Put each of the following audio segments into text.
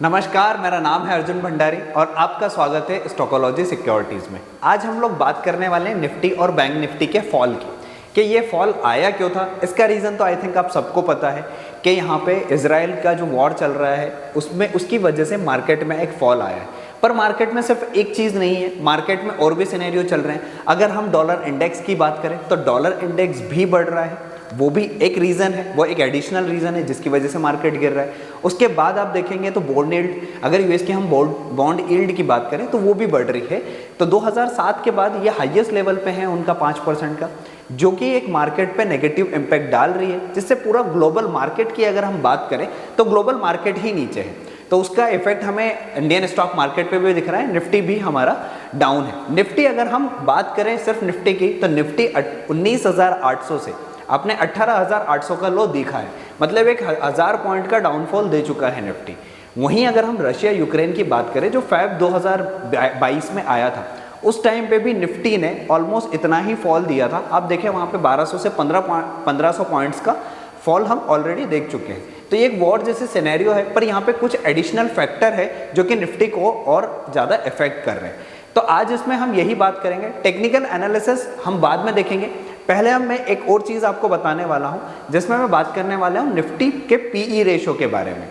नमस्कार, मेरा नाम है अर्जुन भंडारी और आपका स्वागत है स्टॉकोलॉजी सिक्योरिटीज़ में। आज हम लोग बात करने वाले हैं निफ्टी और बैंक निफ्टी के फॉल की कि ये फॉल आया क्यों था। इसका रीज़न तो आई थिंक आप सबको पता है कि यहाँ पे इजराइल का जो वॉर चल रहा है उसकी वजह से मार्केट में एक फॉल आया है। पर मार्केट में सिर्फ एक चीज़ नहीं है, मार्केट में और भी सिनेरियो चल रहे हैं। अगर हम डॉलर इंडेक्स की बात करें तो डॉलर इंडेक्स भी बढ़ रहा है, वो भी एक रीज़न है, वो एक एडिशनल रीज़न है जिसकी वजह से मार्केट गिर रहा है। उसके बाद आप देखेंगे तो बॉन्ड यील्ड, अगर यूएस की हम बॉन्ड यील्ड की बात करें तो वो भी बढ़ रही है। तो 2007 के बाद ये हाईएस्ट लेवल पे है उनका 5% का, जो कि एक मार्केट पे नेगेटिव इम्पैक्ट डाल रही है, जिससे पूरा ग्लोबल मार्केट की अगर हम बात करें तो ग्लोबल मार्केट ही नीचे है। तो उसका इफेक्ट हमें इंडियन स्टॉक मार्केट पे भी दिख रहा है। निफ्टी भी हमारा डाउन है। निफ्टी अगर हम बात करें सिर्फ निफ्टी की तो निफ्टी 19,800 से आपने 18,800 का लो दिखा है, मतलब एक 1000 पॉइंट का डाउनफॉल दे चुका है निफ्टी। वहीं अगर हम रशिया यूक्रेन की बात करें जो फेब 2022 में आया था, उस टाइम पे भी निफ्टी ने ऑलमोस्ट इतना ही फॉल दिया था। आप देखें वहाँ पे 1200 से 1500 पॉइंट्स का फॉल हम ऑलरेडी देख चुके हैं। तो ये एक वॉर जैसे सिनेरियो है, पर यहाँ पे कुछ एडिशनल फैक्टर है जो कि निफ्टी को और ज़्यादा इफेक्ट कर रहे हैं। तो आज इसमें हम यही बात करेंगे। टेक्निकल एनालिसिस हम बाद में देखेंगे। पहले मैं एक और चीज़ आपको बताने वाला हूँ जिसमें मैं बात करने वाला हूँ निफ्टी के पीई रेशो के बारे में।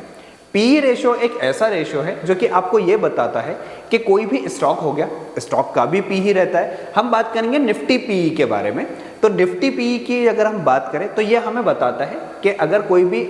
पीई रेशो एक ऐसा रेशो है जो कि आपको ये बताता है कि कोई भी स्टॉक हो गया, स्टॉक का भी पीई रहता है। हम बात करेंगे निफ्टी पीई के बारे में। तो निफ्टी पीई की अगर हम बात करें तो ये हमें बताता है कि अगर कोई भी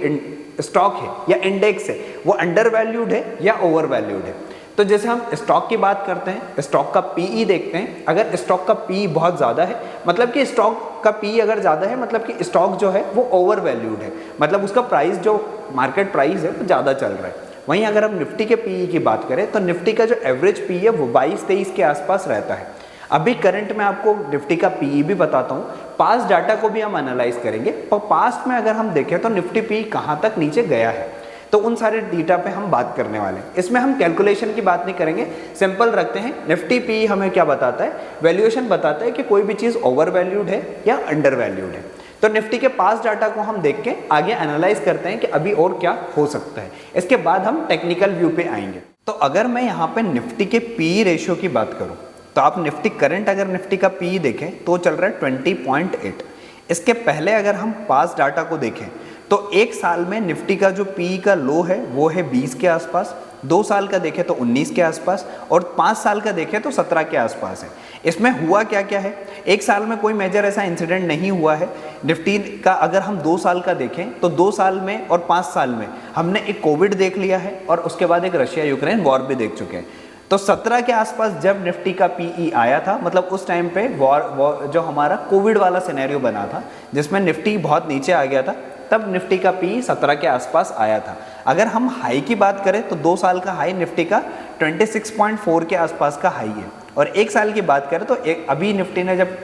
स्टॉक है या इंडेक्स है वो अंडर वैल्यूड है या ओवर वैल्यूड है। तो जैसे हम स्टॉक की बात करते हैं, स्टॉक का पीई देखते हैं। अगर स्टॉक का पीई बहुत ज़्यादा है, मतलब कि स्टॉक का पीई अगर ज़्यादा है, मतलब कि स्टॉक जो है वो ओवर वैल्यूड है, मतलब उसका प्राइस जो मार्केट प्राइस है वो ज़्यादा चल रहा है। वहीं अगर हम निफ्टी के पीई की बात करें तो निफ्टी का जो एवरेज पीई है वो 22-23 के आसपास रहता है। अभी करंट में आपको निफ्टी का पीई भी बताता हूँ, पास्ट डाटा को भी हम एनालाइज करेंगे और पास्ट में अगर हम देखें तो निफ्टी पीई कहाँ तक नीचे गया है, तो उन सारे डेटा पे हम बात करने वाले हैं। इसमें हम कैलकुलेशन की बात नहीं करेंगे, सिंपल रखते हैं। निफ्टी पी हमें क्या बताता है, वैल्यूएशन बताता है कि कोई भी चीज़ ओवर वैल्यूड है या अंडर वैल्यूड है। तो निफ्टी के पास डाटा को हम देख के आगे एनालाइज करते हैं कि अभी और क्या हो सकता है। इसके बाद हम टेक्निकल व्यू पे आएंगे। तो अगर मैं यहाँ पे निफ्टी के पी रेशियो की बात करूँ तो आप निफ्टी करंट अगर निफ्टी का पी देखें तो चल रहा है 20.8। इसके पहले अगर हम पास डाटा को देखें तो एक साल में निफ्टी का जो पी का लो है वो है 20 के आसपास, 2 साल का देखें तो 19 के आसपास और 5 साल का देखें तो 17 के आसपास है। इसमें हुआ क्या क्या है, एक साल में कोई मेजर ऐसा इंसिडेंट नहीं हुआ है। निफ्टी का अगर हम 2 साल का देखें तो 2 साल में और 5 साल में हमने एक कोविड देख लिया है और उसके बाद एक रशिया यूक्रेन वॉर भी देख चुके हैं। तो 17 के आसपास जब निफ्टी का पीई आया था, मतलब उस टाइम पे वॉर जो हमारा कोविड वाला सिनेरियो बना था जिसमें निफ्टी बहुत नीचे आ गया था, तब निफ्टी का पी 17 के आसपास आया था। अगर हम हाई की बात करें तो 2 साल का हाई निफ्टी का 26.4 के आसपास का हाई है और एक साल की बात करें तो अभी निफ्टी ने जब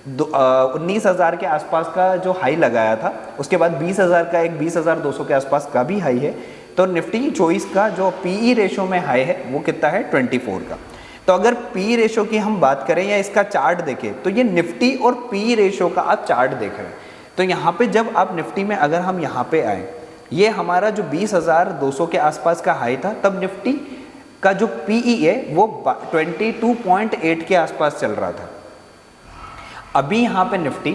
19,000 के आसपास का जो हाई लगाया था, उसके बाद 20,000 का एक 20,200 के आसपास का भी हाई है। तो निफ्टी 24 का जो पीई रेशो में हाई है वो कितना है 24 का। तो अगर पी रेशो की हम बात करें या इसका चार्ट देखें तो ये निफ्टी और पी रेशो का आप चार्ट देख रहे हैं। तो यहाँ पे जब आप निफ्टी में अगर हम यहाँ पे आए, ये हमारा जो 20,200 के आसपास का हाई था, तब निफ्टी का जो पीई है वो 22.8 के आसपास चल रहा था। अभी यहाँ पे निफ्टी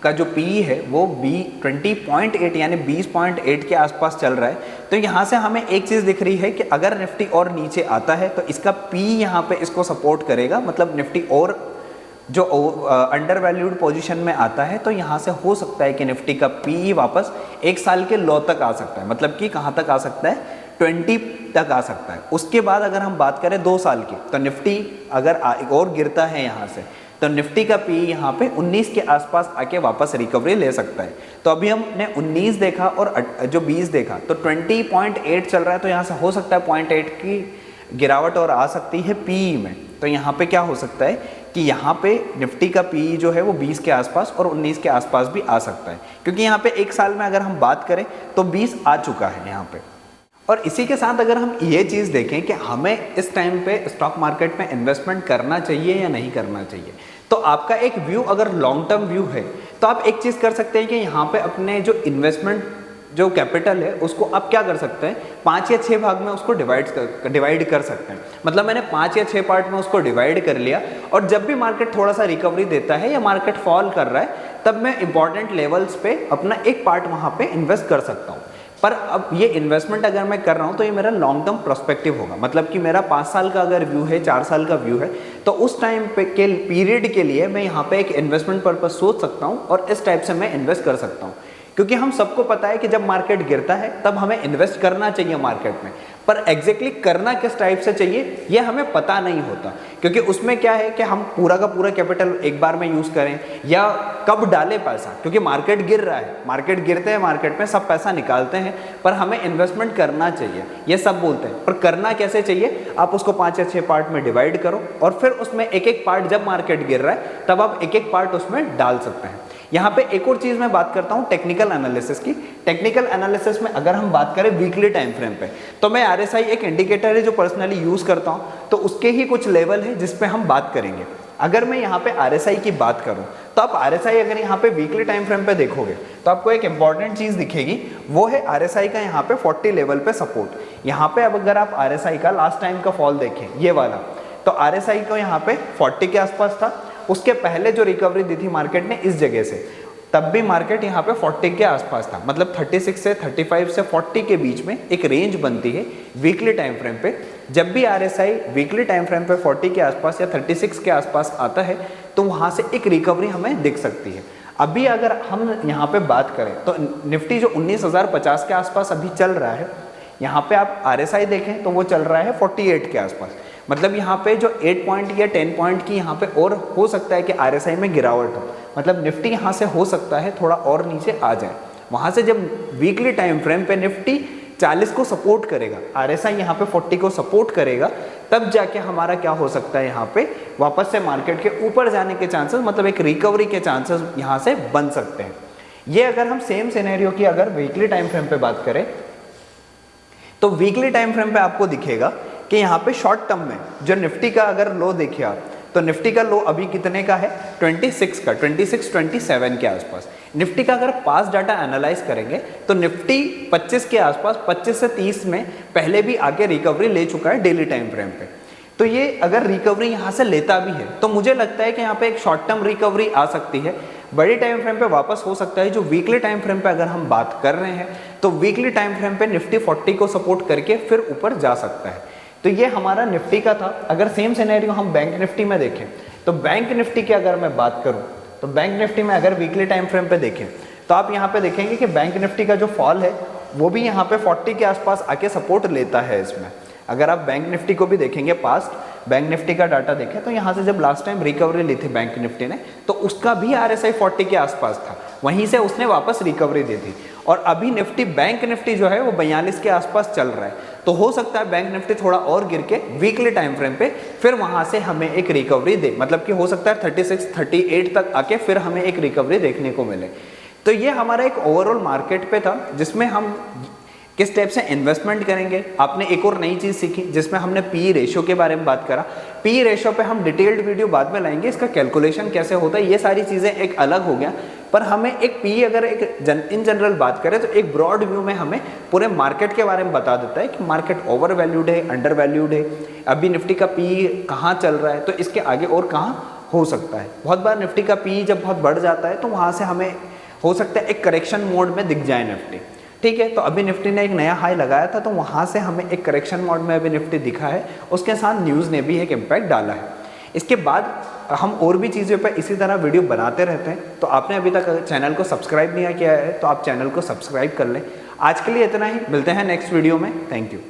का जो पीई है वो 20.8 यानी 20.8 के आसपास चल रहा है। तो यहाँ से हमें एक चीज़ दिख रही है कि अगर निफ्टी और नीचे आता है तो इसका पी यहाँ पे इसको सपोर्ट करेगा, मतलब निफ्टी और जो अंडर वैल्यूड पोजीशन में आता है तो यहाँ से हो सकता है कि निफ्टी का पीई वापस एक साल के लो तक आ सकता है, मतलब कि कहाँ तक आ सकता है 20 तक आ सकता है। उसके बाद अगर हम बात करें 2 साल की तो निफ्टी अगर और गिरता है यहाँ से तो निफ्टी का पी यहाँ पे 19 के आसपास आके वापस रिकवरी ले सकता है। तो अभी हमने 19 देखा और जो 20 देखा तो 20.8 चल रहा है, तो यहाँ से हो सकता है 0.8 की गिरावट और आ सकती है पीई में। तो यहाँ पे क्या हो सकता है कि यहाँ पे निफ्टी का पीई जो है वो 20 के आसपास और 19 के आसपास भी आ सकता है, क्योंकि यहाँ पे एक साल में अगर हम बात करें तो 20 आ चुका है यहाँ पे। और इसी के साथ अगर हम ये चीज़ देखें कि हमें इस टाइम पे स्टॉक मार्केट में इन्वेस्टमेंट करना चाहिए या नहीं करना चाहिए, तो आपका एक व्यू अगर लॉन्ग टर्म व्यू है तो आप एक चीज़ कर सकते हैं कि यहाँ पे अपने जो इन्वेस्टमेंट जो कैपिटल है उसको आप क्या कर सकते हैं, 5 या 6 भाग में उसको डिवाइड कर सकते हैं। मतलब मैंने 5 या 6 पार्ट में उसको डिवाइड कर लिया, और जब भी मार्केट थोड़ा सा रिकवरी देता है या मार्केट फॉल कर रहा है, तब मैं इंपॉर्टेंट लेवल्स पे अपना एक पार्ट वहाँ पे इन्वेस्ट कर सकता हूँ। पर अब ये इन्वेस्टमेंट अगर मैं कर रहा हूँ तो ये मेरा लॉन्ग टर्म प्रोस्पेक्टिव होगा, मतलब कि मेरा 5 साल का अगर व्यू है, 4 साल का व्यू है, तो उस टाइम पे के पीरियड के लिए मैं यहाँ पे एक इन्वेस्टमेंट पर्पस सोच सकता हूँ और इस टाइप से मैं इन्वेस्ट कर सकता हूँ। क्योंकि हम सबको पता है कि जब मार्केट गिरता है तब हमें इन्वेस्ट करना चाहिए मार्केट में, पर एग्जैक्टली करना किस टाइप से चाहिए ये हमें पता नहीं होता। क्योंकि उसमें क्या है कि हम पूरा का पूरा कैपिटल एक बार में यूज़ करें या कब डालें पैसा, क्योंकि मार्केट गिर रहा है, मार्केट गिरते हैं, मार्केट में सब पैसा निकालते हैं, पर हमें इन्वेस्टमेंट करना चाहिए ये सब बोलते हैं, पर करना कैसे चाहिए, आप उसको 5 या 6 पार्ट में डिवाइड करो और फिर उसमें एक एक पार्ट, जब मार्केट गिर रहा है तब आप एक एक पार्ट उसमें डाल सकते हैं। यहाँ पे एक और चीज़ मैं बात करता हूँ टेक्निकल एनालिसिस की। टेक्निकल एनालिसिस में अगर हम बात करें वीकली टाइम फ्रेम पे, तो मैं RSI एक इंडिकेटर है जो पर्सनली यूज़ करता हूँ, तो उसके ही कुछ लेवल है जिस पे हम बात करेंगे। अगर मैं यहाँ पे RSI की बात करूँ तो आप RSI अगर यहाँ पे वीकली टाइम फ्रेम पे देखोगे तो आपको एक इंपॉर्टेंट चीज़ दिखेगी, वो है RSI का यहाँ पे 40 लेवल पे सपोर्ट। यहाँ पे अब अगर आप RSI का लास्ट टाइम का फॉल देखें ये वाला, तो RSI को यहाँ पे 40 के आसपास था। उसके पहले जो रिकवरी दी थी मार्केट ने इस जगह से, तब भी मार्केट यहाँ पे 40 के आसपास था। मतलब 36 से 35 से 40 के बीच में एक रेंज बनती है वीकली टाइम फ्रेम पे। जब भी RSI वीकली टाइम फ्रेम पे 40 के आसपास या 36 के आसपास आता है तो वहाँ से एक रिकवरी हमें दिख सकती है। अभी अगर हम यहाँ पे बात करें तो निफ्टी जो 19,050 के आसपास अभी चल रहा है, यहाँ पे आप RSI देखें तो वो चल रहा है 48 के आसपास। मतलब यहाँ पे जो 8 पॉइंट या 10 पॉइंट की यहाँ पे और हो सकता है कि RSI में गिरावट हो, मतलब निफ्टी यहाँ से हो सकता है थोड़ा और नीचे आ जाए। वहाँ से जब वीकली टाइम फ्रेम पे निफ्टी 40 को सपोर्ट करेगा, RSI यहाँ पे 40 को सपोर्ट करेगा, तब जाके हमारा क्या हो सकता है, यहाँ पे वापस से मार्केट के ऊपर जाने के चांसेस, मतलब एक रिकवरी के चांसेस यहाँ से बन सकते हैं। ये अगर हम सेम सिनेरियो की अगर वीकली टाइम फ्रेम पे बात करें तो वीकली टाइम फ्रेम पे आपको दिखेगा कि यहाँ पे शॉर्ट टर्म में जो निफ्टी का अगर लो देखिए आप, तो निफ्टी का लो अभी कितने का है, 26 का, 27 के आसपास। निफ्टी का अगर पास डाटा एनालाइज करेंगे तो निफ्टी 25 के आसपास, 25 से 30 में पहले भी आके रिकवरी ले चुका है डेली टाइम फ्रेम पे। तो ये अगर रिकवरी यहाँ से लेता भी है तो मुझे लगता है कि यहाँ पे एक शॉर्ट टर्म रिकवरी आ सकती है, बड़ी टाइम फ्रेम पे वापस हो सकता है। जो वीकली टाइम फ्रेम पे अगर हम बात कर रहे हैं तो वीकली टाइम फ्रेम पे निफ्टी 40 को सपोर्ट करके फिर ऊपर जा सकता है। तो ये हमारा निफ्टी का था। अगर सेम सिनेरियो हम बैंक निफ्टी में देखें तो बैंक निफ्टी की अगर मैं बात करूं तो बैंक निफ्टी में अगर वीकली टाइम फ्रेम पे देखें तो आप यहाँ पे देखेंगे कि बैंक निफ्टी का जो फॉल है वो भी यहाँ पे 40 के आसपास आके सपोर्ट लेता है इसमें। अगर आप बैंक निफ्टी को भी देखेंगे, पास्ट बैंक निफ्टी का डाटा देखें तो यहाँ से जब लास्ट टाइम रिकवरी ली थी बैंक निफ्टी ने तो उसका भी RSI 40 के आसपास था, वहीं से उसने वापस रिकवरी दी थी। और अभी निफ्टी, बैंक निफ्टी जो है वो 42 के आसपास चल रहा है, तो हो सकता है बैंक निफ्टी थोड़ा और गिर के वीकली टाइम फ्रेम पे फिर वहाँ से हमें एक रिकवरी दे, मतलब कि हो सकता है 36, 38 तक आके फिर हमें एक रिकवरी देखने को मिले। तो ये हमारा एक ओवरऑल मार्केट पे था जिसमें हम किस टाइप से इन्वेस्टमेंट करेंगे। आपने एक और नई चीज़ सीखी जिसमें हमने पी रेशियो के बारे में बात करा। पी रेशियो पे हम डिटेल्ड वीडियो बाद में लाएंगे, इसका कैलकुलेशन कैसे होता है, ये सारी चीज़ें एक अलग हो गया। पर हमें एक पी अगर एक इन जनरल बात करें तो एक ब्रॉड व्यू में हमें पूरे मार्केट के बारे में बता देता है कि मार्केट ओवर वैल्यूड है, अंडर वैल्यूड है, अभी निफ्टी का पी कहाँ चल रहा है, तो इसके आगे और कहाँ हो सकता है। बहुत बार निफ्टी का पी जब बहुत बढ़ जाता है तो वहाँ से हमें हो सकता है एक करेक्शन मोड में दिख जाए निफ्टी, ठीक है। तो अभी निफ्टी ने एक नया हाई लगाया था तो वहाँ से हमें एक करेक्शन मोड में अभी निफ्टी दिखा है, उसके साथ न्यूज़ ने भी एक इम्पैक्ट डाला है। इसके बाद हम और भी चीज़ों पर इसी तरह वीडियो बनाते रहते हैं। तो आपने अभी तक चैनल को सब्सक्राइब नहीं किया है तो आप चैनल को सब्सक्राइब कर लें। आज के लिए इतना ही, मिलते हैं नेक्स्ट वीडियो में। Thank you.